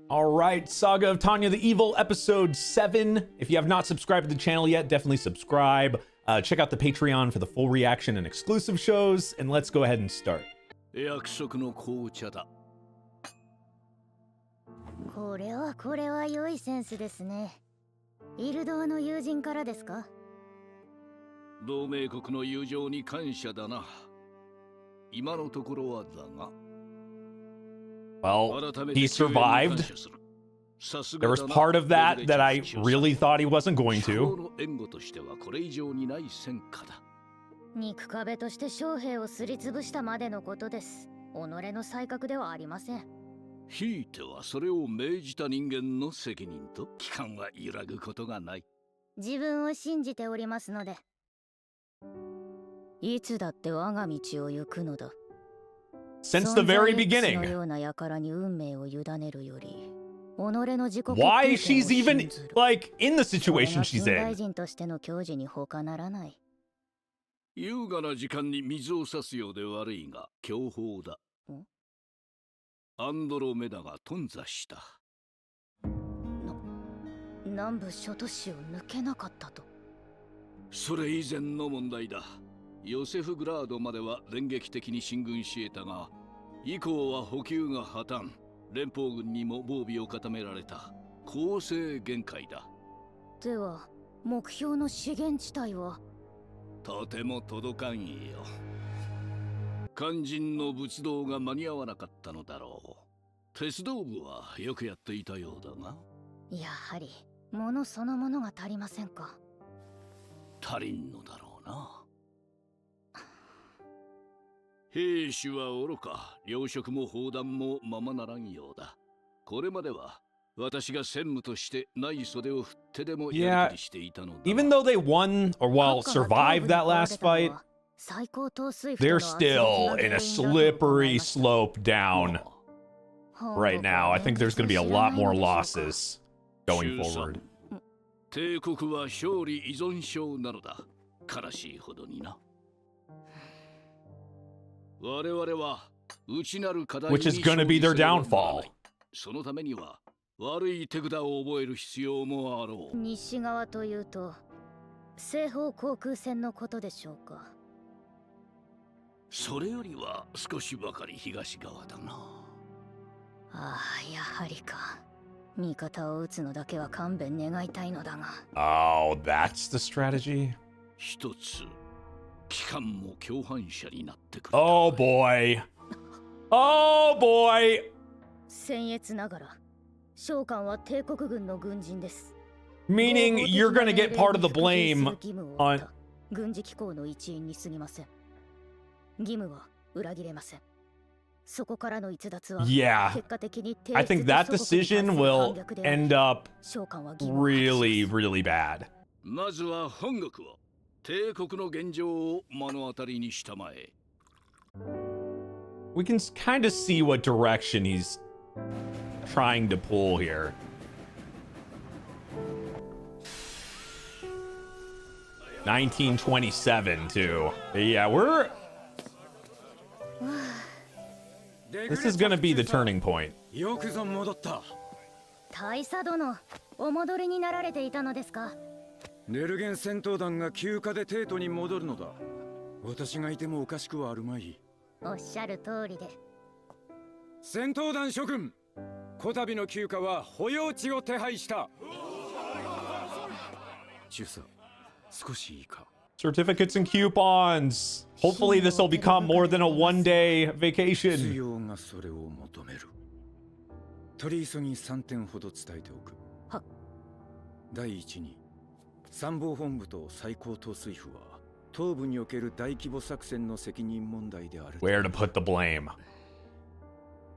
All right, Saga of Tanya the Evil, episode 7. If you have not subscribed to the channel yet, definitely subscribe. Check out the Patreon for the full reaction and exclusive shows, and let's go ahead and start. 約束の紅茶だ。これは良いセンスですね。イルドアの友人からですか？同盟国の友情に感謝だな。今のところはだが。Well, he survived. There was part of that I really thought he wasn't going to. 援護としてはこれ以上にない戦果だ。肉壁として将兵をすりつぶしたまでのことです。己の才覚ではありません。ひいてはそれを命じた人間の責任と機関は揺らぐことがない。自分を信じておりますので。いつだって我が道を行くのだ。Since the very beginning. Why she's even, like, in the situation she's in. 優雅な時間に水を差すようで悪いが、強砲だ。アンドロメダが頓挫した。南部諸都市を抜けなかったと。それ以前の問題だ。ヨセフグラードまでは連撃的に進軍し得たが、以降は補給が破綻、連邦軍にも防備を固められた。攻勢限界だ。では、目標の資源地帯はとても届かんよ。肝心の仏道が間に合わなかったのだろう。鉄道部はよくやっていたようだが。やはり、物そのものが足りませんか。足りんのだろうな。兵士は愚か、糧食も砲弾もままならんようだ。これまでは私が専務としてない袖を振ってでもやりくりしていたのだ。Even though they won or well survived that last fight, they're still in a slippery slope down right now. I think there's going to be a lot more losses going forward. 帝国は勝利依存症なのだ。悲しいほどにな。Which is going to be their downfall. そのためには悪い手札を覚える必要もあろう。西側というと西方航空船のことでしょうか。それよりは少しばかり東側だな。ああ、やはりか。味方を撃つのだけは勘弁願いたいのだが。Oh, that's the strategy? 一つ。Oh boy. Oh boy. 僭越ながら、召喚は帝国軍の軍人です。Meaning you're gonna get part of the blame on 軍事機構の一員に過ぎません。義務は裏切れません。そこからの逸脱は Yeah. 結果的に I think that decision will end up really, really bad. まずは本国を。帝国の現状を目の当たりにしたまえ。We can kind of see what direction he's trying to pull here. (1927) too. Yeah, this is gonna be the turning point. よくぞ戻った。大佐殿、お戻りになられていたのですか。ネルゲン戦闘団が休暇で帝都に戻るのだ。私がいてもおかしくはあるまい。おっしゃる通りで。戦闘団諸君、こたびの休暇は保養地を手配した。中佐、少しいいか。Certificates and coupons. Hopefully this will become more than a one-day vacation. 必要がそれを求める。取り急ぎ3点ほど伝えておく。は。第一に。参謀本部と最高統帥府は東部における大規模作戦の責任問題である。Where to put the blame?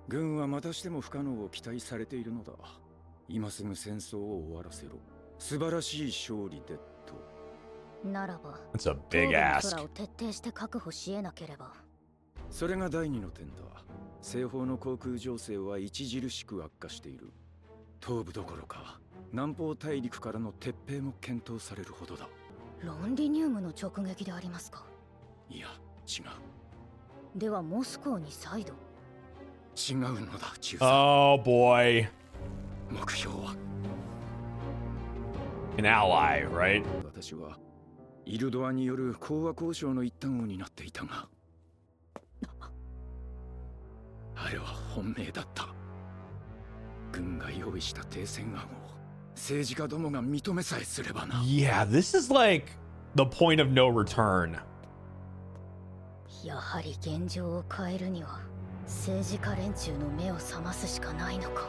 軍はまたしても不可能を期待されているのだ。今すぐ戦争を終わらせろ。素晴らしい勝利でと。ならば、That's a big ask. 空を徹底して確保し得なければ。それが第二の点だ。西方の航空情勢は著しく悪化している。東部どころか。南方大陸からの撤兵も検討されるほどだ。ロンリニウムの直撃でありますか。いや、違う。ではモスコーに再度。違うのだ、中佐。Oh boy. 目標は An ally, right? 私はイルドアによる講和交渉の一端を担っていたが、あれは本命だった。軍が用意した停戦案を政治家どもが認めさえすればな。Yeah, this is like the point of no return. やはり現状を変えるには政治家連中の目を覚ますしかないのか。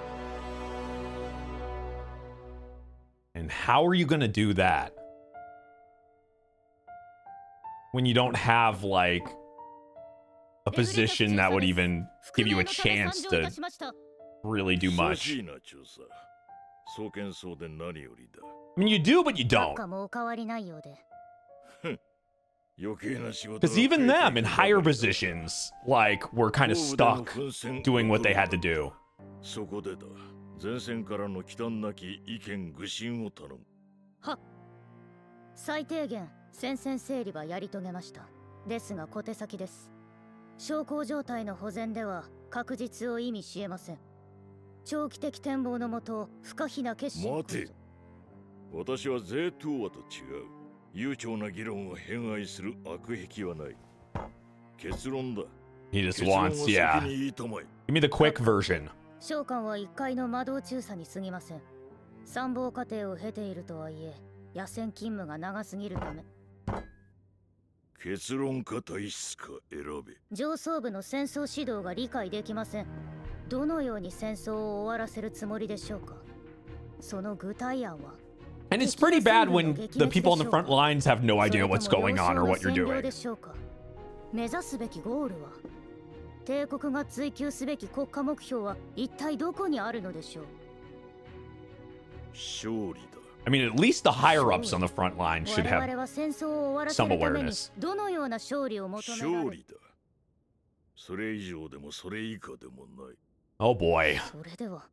And how are you gonna do that? When you don't have like a position that would even give you a chance to really do much. I mean, you do, but you don't. Because even them in higher positions, like, were kind of stuck doing what they had to do. 前線からの忌憚なき意見愚信を頼む。はっ。最低限戦線整理はやり遂げました。ですが小手先です。小康状態の保全では確実を意味しえません。長期的展望のもと不可避な決心。待て。私はゼートゥーアと違う。悠長な議論を偏愛する悪癖はない。結論だ。He just wants, yeah. Give me the quick version. 召喚は1回の魔導中佐に過ぎません。参謀過程を経ているとはいえ、野戦勤務が長すぎるため。結論か体質か選べ。上層部の戦争指導が理解できません。どのように戦争を終わらせるつもりでしょうか。その具体案は。And it's pretty bad when the people on the front lines have no idea what's going on or what you're doing. 目指すべきゴールは。帝国が追求すべき国家目標は一体どこにあるのでしょう。勝利だ。I mean, at least the higher ups on the front line should have some awareness. どのような勝利を求められる。勝利だ。それ以上でもそれ以下でもない。Oh boy.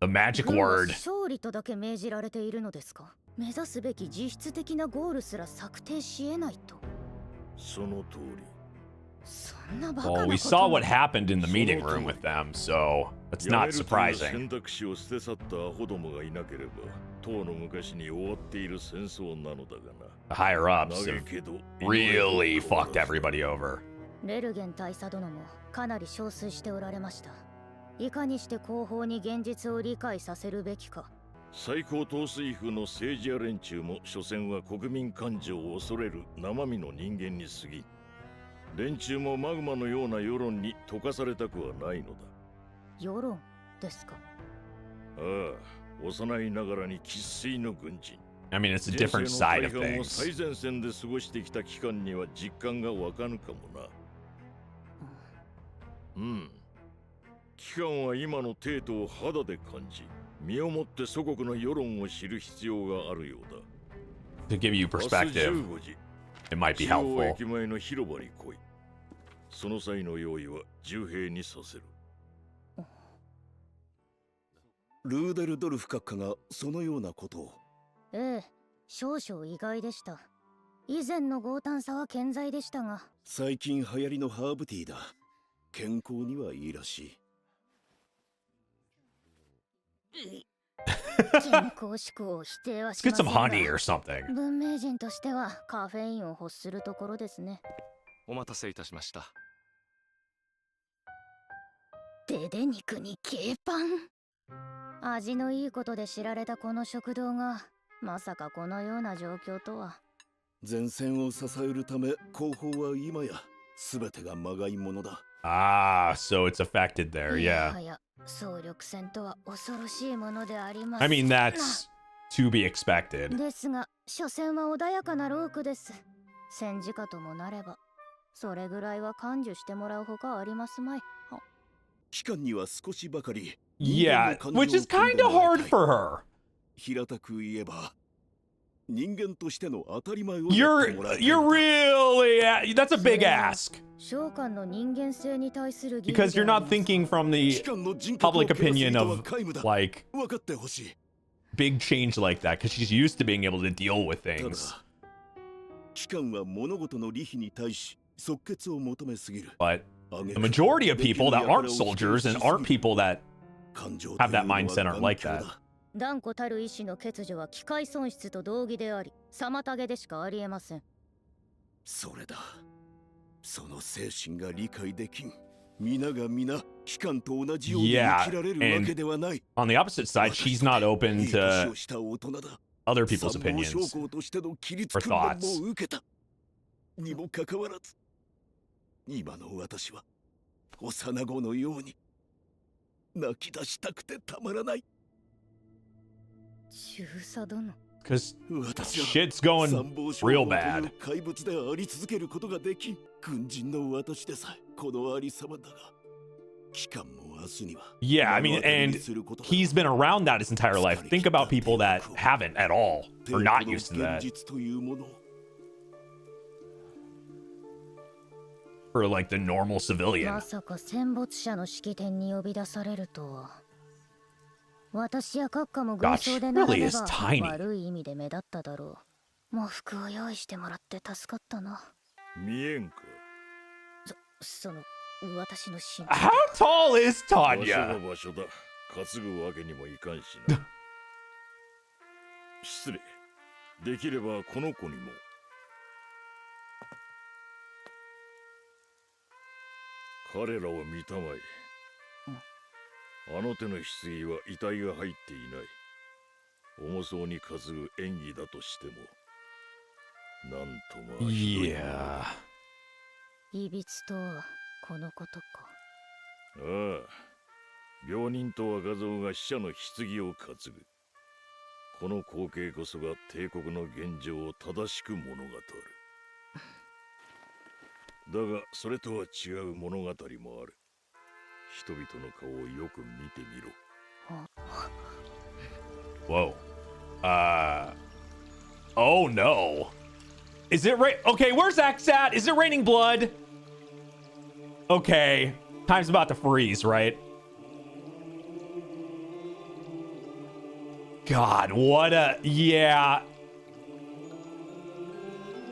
The magic word. 勝利とだけ命じられているのですか。目指すべき実質的なゴールすら策定し得ないと。その通り。Well, we saw what happened in the meeting room with them, so it's not surprising. The higher ups have really fucked everybody over. レルゲン大佐殿もかなり憔悴しておられました。いかにして後方に現実を理解させるべきか。最高統帥府の政治家連中も所詮は国民感情を恐れる生身の人間に過ぎ。連中もマグマのような世論に溶かされたくはないのだ。世論ですか。ああ、幼いながらに生粋の軍人。I mean, it's a different side of things. 最前線で過ごしてきた期間には実感がわかぬかもな。うん。期間は今の帝都を肌で感じ、身をもって祖国の世論を知る必要があるようだ。To give you perspective, it might be helpful. 駅前の広場に来い。その際の用意は重兵にさせる。ルーデルドルフ閣下がそのようなことを。ええ、少々意外でした。以前の強胆さは健在でしたが。最近流行りのハーブティーだ。健康にはいいらしい。健康志向を否定はしませんが。Let's get some honey or something. 文明人としてはカフェインを欲するところですね。お待たせいたしました。デデ肉にケーパン。味のいいことで知られたこの食堂がまさかこのような状況とは。前線を支えるため後方は今や全てがまがいものだ。Ah, so it's affected there, yeah. 総力戦とは恐ろしいものであります。I mean, that's to be expected. ですが、所詮は穏やかなロークです。戦時下ともなれば、それぐらいは感受してもらうほかありますまい。期間には少しばかり。Yeah, which is kind of hard for her. 平たく言えば、人間としての当たり前を。You're really, that's a big ask. 召喚の人間性に対する Because you're not thinking from the public opinion of like big change like that, because she's used to being able to deal with things. 期間は物事の利比に対し即決を求めすぎる。 But the majority of people that aren't soldiers and aren't people that have that mindset aren't like that. 断固たる意志の欠如は機械損失と同義であり、妨げでしかありえません。それだ。その精神が理解できん。皆が皆機関と同じように生きられるわけではない。 On the opposite side, she's not open いい年 to をした大人だ。 other people's 参謀将 opinions 校としての規律 or 訓練 thoughts. も受けた。にもかかわらず、今の私は幼子のように泣き出したくてたまらない。中佐殿。 because 私は shit's going 参謀将 real 校という bad. 怪物であり続けることができん。軍人の私でさえこのありさまだが、機関も明日には Yeah, I mean, 目の当たり and にすることだ。 he's been around that his entire life. Think about people that haven't at all or not used to 現 that. 実というものを For like the normal ま civilian. さか戦没者の式典に呼び出されるとは。私や閣下も軍曹でなけ really れ is ば tiny. 悪い意味で目立っただろう。喪服を用意してもらって助かったな。見えんか。その私の身 How tall is 場所が Tanya? 場所だ。担ぐわけにもいかんしな。失礼。できればこの子にも。彼らを見たまえ。あの手の棺は遺体が入っていない。重そうに担ぐ演技だとしても。なんとまあひどいものだ。 Yeah. いびつとはこのことか。ああ、病人と若造が死者の棺を担ぐ。この光景こそが帝国の現状を正しく物語る。だが、それとは違う物語もある。人々の顔をよく見てみろ。 Whoa. Oh no. Is it okay, where's X at? Is it raining blood? Okay. Time's about to freeze, right? God, what a... Yeah.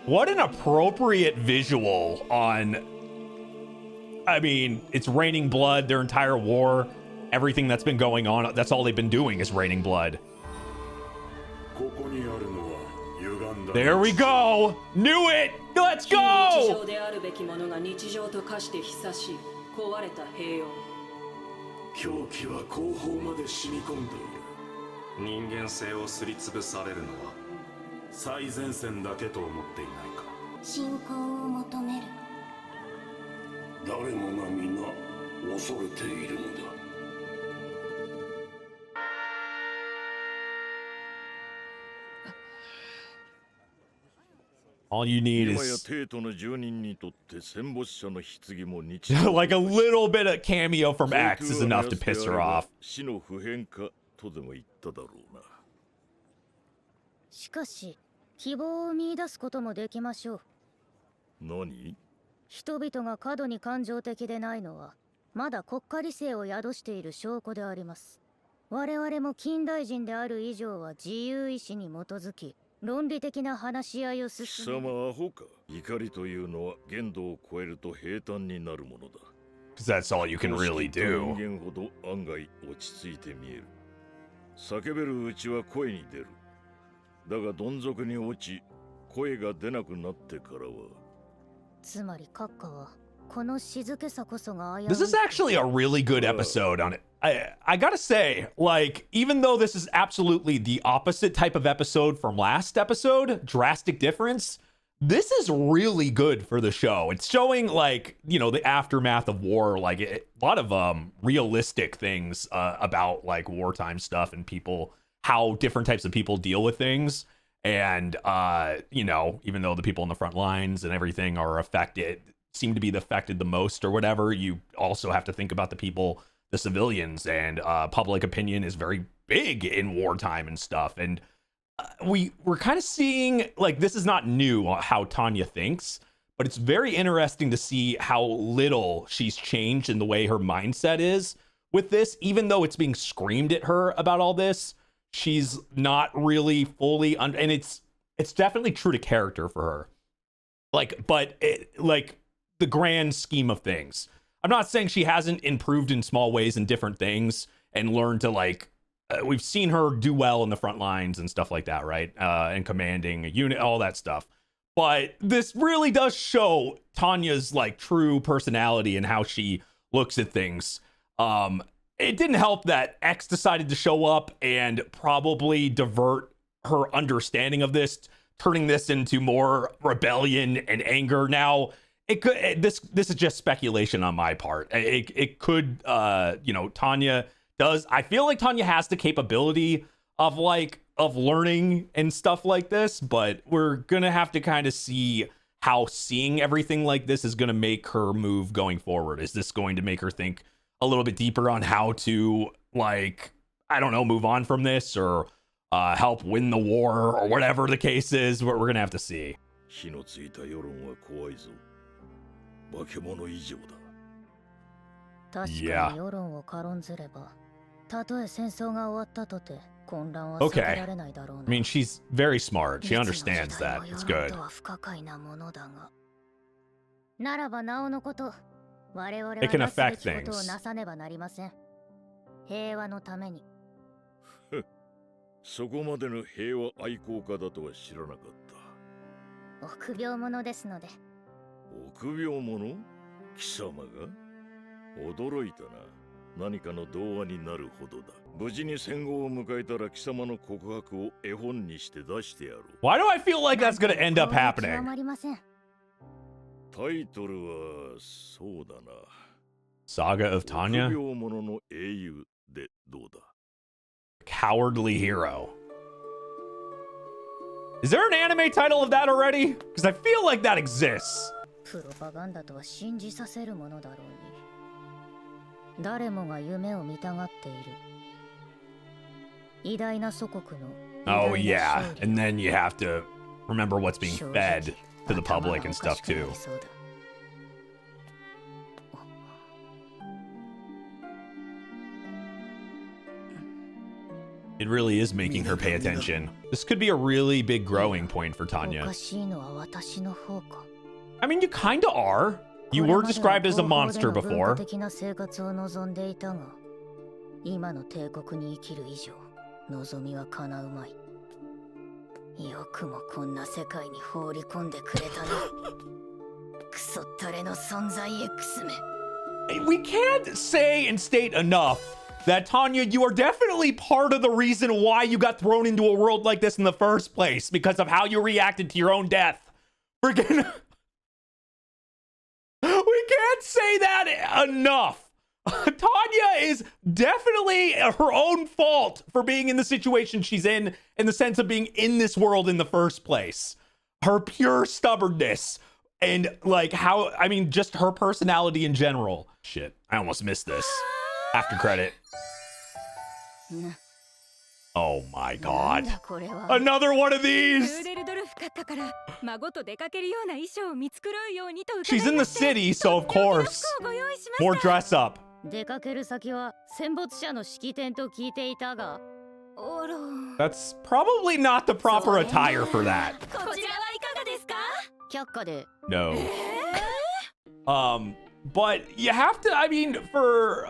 What an appropriate visual on... I mean, it's raining blood, their entire war, everything that's been going on, that's all they've been doing is raining blood. There we go! Knew it! Let's 日 go! 常であるべきものが日常と化して久しい壊れた平穏。狂気は後方まで染み込んでいる。人間性をすりつぶされるのは最前線だけと思っていないか。信仰を求める。誰もが皆恐れているのだ。 All you need 今や is 帝都の住人にとって戦没者の棺も日常。 like a little bit of cameo from 上 X 空 is を enough 目 to 指す piss であ her れば off. 死の普遍かとでも言っただろうな。しかし希望を見出すこともできましょう。何？人々が過度に感情的でないのはまだ国家理性を宿している証拠であります。我々も近代人である以上は自由意志に基づき論理的な話し合いを進貴め。様アホか。怒りというのは限度を超えると平坦になるものだ。 Because that's all you can really do. 人間ほど案外落ち着いて見える。叫べるうちは声に出る。だがどん底に落ち、声が出なくなってからは。つまり閣下はこの静けさこそが危うい。 This is actually a really good episode on it. I gotta say, like, even though this is absolutely the opposite type of episode from last episode, drastic difference, this is really good for the show. It's showing, like, you know, the aftermath of war, like a lot of realistic things about like wartime stuff and people, how different types of people deal with things. And you know, even though the people in the front lines and everything are affected, seem to be affected the most or whatever, you also have to think about the people, the civilians, and public opinion is very big in wartime and stuff. And we're kind of seeing, like, this is not new how Tanya thinks, but it's very interesting to see how little she's changed in the way her mindset is with this. Even though it's being screamed at her about all this, she's not really fully and it's definitely true to character for her. Like, but like the grand scheme of things, I'm not saying she hasn't improved in small ways in different things and learned to, like, we've seen her do well in the front lines and stuff like that, right? And commanding a unit, all that stuff. But this really does show Tanya's like true personality and how she looks at things. It didn't help that X decided to show up and probably divert her understanding of this, turning this into more rebellion and anger. Now, it could, this is just speculation on my part. It could, you know, Tanya does. I feel like Tanya has the capability of learning and stuff like this, but we're gonna have to kind of see how seeing everything like this is gonna make her move going forward. Is this going to make her think a little bit deeper on how to, like, I don't know, move on from this or help win the war or whatever the case is? We're gonna have to see. 火のついた世論は怖いぞ。化け物以上だ。確かに世論を軽んずれば、たとえ戦争が終わったとて混乱は避けられないだろうな。I mean, she's very smart. She understands that. It's good. 不可解なものだが。ならばなおのこと、我々は It can なすべ affect きことを things. なさねばなりません。平和のために。そこまでの平和愛好家だとは知らなかった。臆病者ですので。臆病者？貴様が？驚いたな。何かの童話になるほどだ。無事に戦後を迎えたら貴様の告白を絵本にして出してやろう。Why do I feel like that's gonna end up 極 happening? まりません。タイトルはそうだな。 Saga of Tanya? 臆病者の英雄でどうだ? Cowardly Hero. Is there an anime title of that already? Because I feel like that exists. プロパガンダとは信じさせるものだろうに。誰もが夢を見たがっている。偉大な祖国の。Oh yeah, and then you have to remember what's being fed to the public and stuff too. It really is making her pay attention. This could be a really big growing point for Tanya. I mean, you kind of are. You were described as a monster before. 今の帝国に生きる以上、望みは叶うまい。よくもこんな世界に放り込んでくれたな。クソったれの存在 X め。We can't say and state enough that Tanya, you are definitely part of the reason why you got thrown into a world like this in the first place, because of how you reacted to your own death. Freaking. We can't say that enough. Tanya is definitely her own fault for being in the situation she's in the sense of being in this world in the first place. Her pure stubbornness and like how, I mean, just her personality in general. Shit, I almost missed this. After credit. Oh my god. Another one of these! She's in the city, so of course. More dress up. 出かける先は戦没者の式典と聞いていたが。That's probably not the proper attire for that. こちらはいかがですか？却下で。No. But you have to, I mean, for,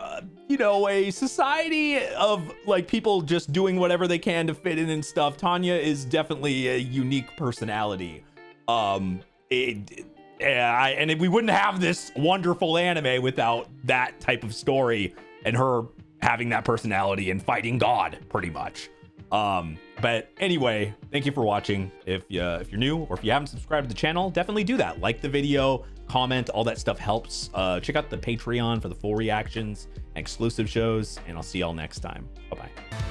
you know, a society of like people just doing whatever they can to fit in and stuff, Tanya is definitely a unique personality. And we wouldn't have this wonderful anime without that type of story and her having that personality and fighting God, pretty much. But anyway, thank you for watching. If you're new or if you haven't subscribed to the channel, definitely do that. Like the video, comment, all that stuff helps. Check out the Patreon for the full reactions and exclusive shows, and I'll see y'all next time. Bye-bye.